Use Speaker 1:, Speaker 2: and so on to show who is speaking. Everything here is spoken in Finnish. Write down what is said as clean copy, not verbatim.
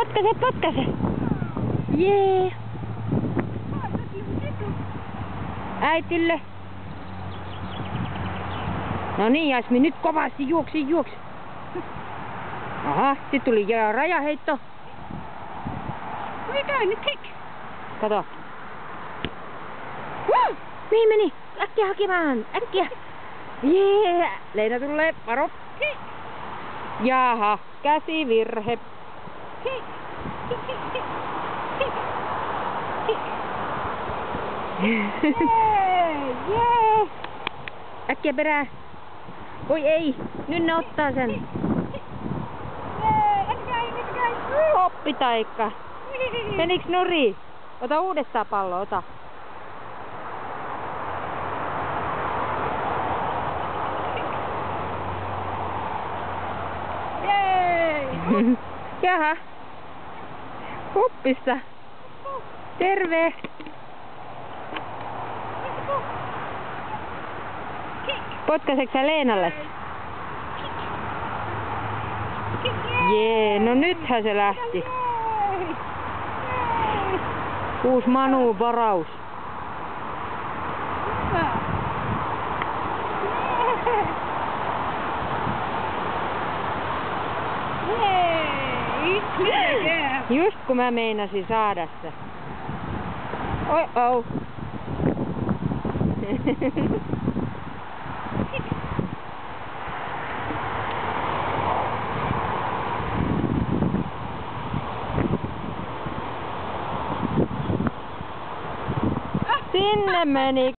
Speaker 1: Potkaise, potkaise. Jee. Äitille. No niin, Jasmi, nyt kovasti juoksi. Aha, sit tuli rajaheitto.
Speaker 2: Mikä nyt kick?
Speaker 1: Kato. Mihin meni? Äkkiä hakemaan, äkkiä. Jee, Leena tulee, varo. Jaha, käsivirhe.
Speaker 2: Jee!
Speaker 1: Äkkiä perään. Voi ei, nyt ne ottaa sen.
Speaker 2: Etkäin.
Speaker 1: Hoppitaikka. Meniks nurin? Ota uudestaan pallo, ota. Jaha. Huppissa. Terve. Potkaseksä sä Leenalle? Jee, no nythän se lähti. Uusi Manu varaus. Just kun mä meinasin saada se. Oh. Sinne meni.